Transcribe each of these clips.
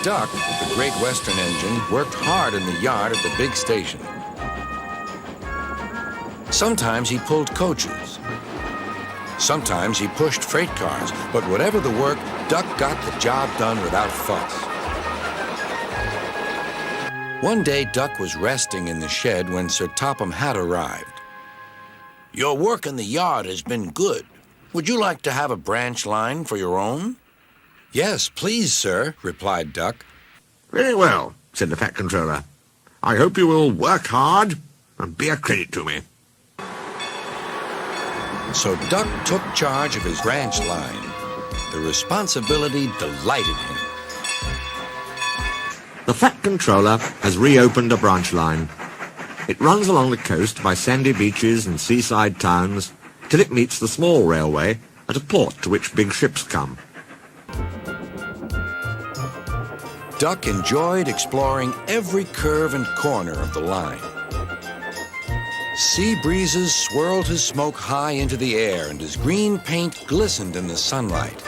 Duck, the Great Western engine, worked hard in the yard at the big station. Sometimes he pulled coaches. Sometimes he pushed freight cars, but whatever the work, Duck got the job done without fuss. One day, Duck was resting in the shed when Sir Topham Hatt arrived. "Your work in the yard has been good. Would you like to have a branch line for your own?" "Yes, please, sir," replied Duck. "Very well," said the Fat Controller. "I hope you will work hard and be a credit to me." So Duck took charge of his branch line. The responsibility delighted him. The Fat Controller has reopened a branch line. It runs along the coast by sandy beaches and seaside towns till it meets the small railway at a port to which big ships come. Duck enjoyed exploring every curve and corner of the line. Sea breezes swirled his smoke high into the air, and his green paint glistened in the sunlight.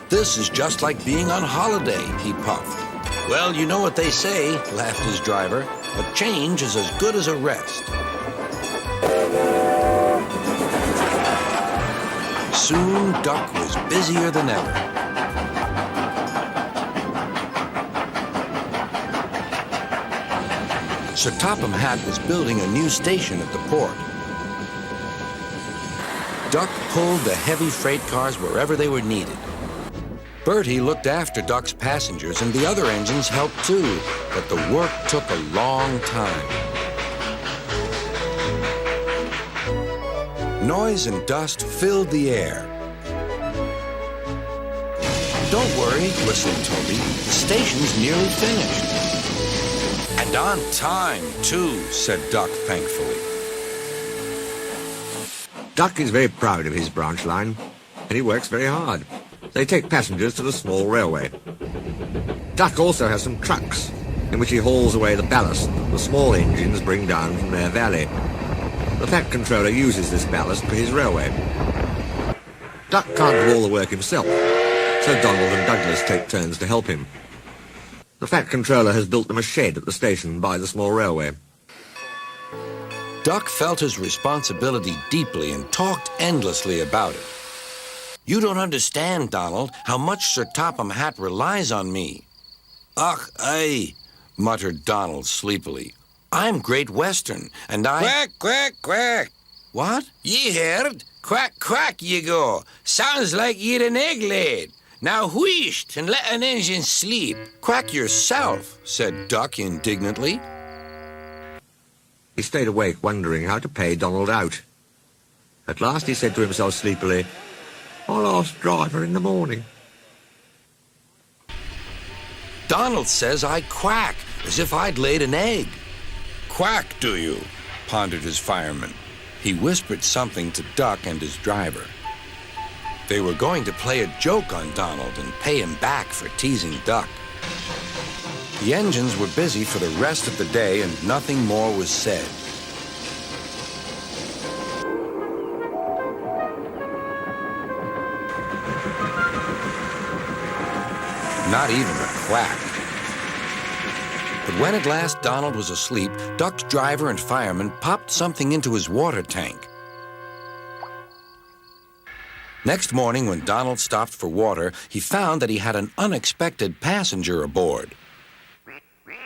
"This is just like being on holiday," he puffed. "Well, you know what they say," laughed his driver. "A change is as good as a rest." Soon, Duck was busier than ever. Sir Topham Hatt was building a new station at the port. Duck pulled the heavy freight cars wherever they were needed. Bertie looked after Duck's passengers, and the other engines helped too, but the work took a long time. Noise and dust filled the air. "Don't worry," whistled Toby. "The station's nearly finished." "And on time, too," said Duck thankfully. Duck is very proud of his branch line, and he works very hard. They take passengers to the small railway. Duck also has some trucks, in which he hauls away the ballast that the small engines bring down from their valley. The Fat Controller uses this ballast for his railway. Duck can't do all the work himself, so Donald and Douglas take turns to help him. The Fat Controller has built them a shed at the station by the small railway. Duck felt his responsibility deeply and talked endlessly about it. "You don't understand, Donald, how much Sir Topham Hatt relies on me." "Ach, aye," muttered Donald sleepily. "I'm Great Western, and I—" "Quack, quack, quack." "What?" "Ye heard? Quack, quack, ye go. Sounds like ye'd an egg laid. Now wheesht and let an engine sleep." "Quack yourself," said Duck indignantly. He stayed awake wondering how to pay Donald out. At last he said to himself sleepily, "I'll ask driver in the morning." "Donald says I quack, as if I'd laid an egg." "Quack, do you?" pondered his fireman. He whispered something to Duck and his driver. They were going to play a joke on Donald and pay him back for teasing Duck. The engines were busy for the rest of the day, and nothing more was said. Not even a quack. But when at last Donald was asleep, Duck's driver and fireman popped something into his water tank. Next morning, when Donald stopped for water, he found that he had an unexpected passenger aboard.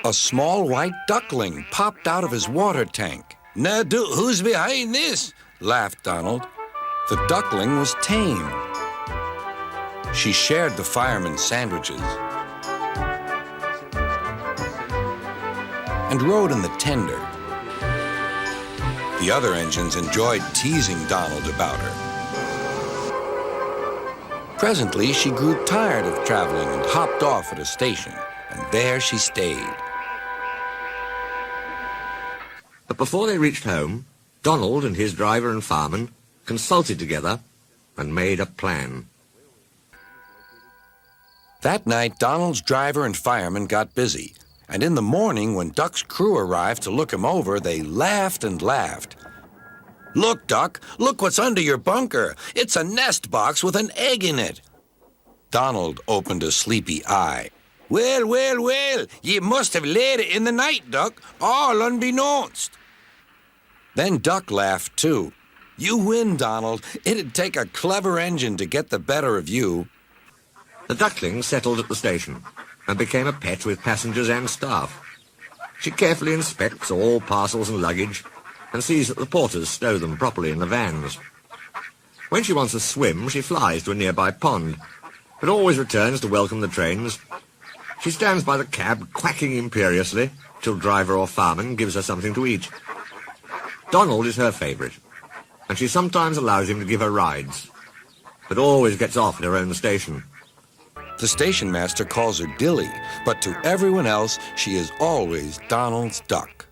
A small white duckling popped out of his water tank. "Now, who's behind this?" laughed Donald. The duckling was tame. She shared the fireman's sandwiches and rode in the tender. The other engines enjoyed teasing Donald about her. Presently, she grew tired of traveling and hopped off at a station, and there she stayed. But before they reached home, Donald and his driver and fireman consulted together and made a plan. That night, Donald's driver and fireman got busy, and in the morning, when Duck's crew arrived to look him over, they laughed and laughed. "Look, Duck, look what's under your bunker. It's a nest box with an egg in it." Donald opened a sleepy eye. Well, well, well, ye must have laid it in the night, Duck, all unbeknownst. Then Duck laughed, too. You win, Donald. It'd take a clever engine to get the better of you. The duckling settled at the station and became a pet with passengers and staff. She carefully inspects all parcels and luggage and sees that the porters stow them properly in the vans. When she wants a swim, she flies to a nearby pond, but always returns to welcome the trains. She stands by the cab, quacking imperiously, till driver or fireman gives her something to eat. Donald is her favourite, and she sometimes allows him to give her rides, but always gets off at her own station. The station master calls her Dilly, but to everyone else, she is always Donald's duck.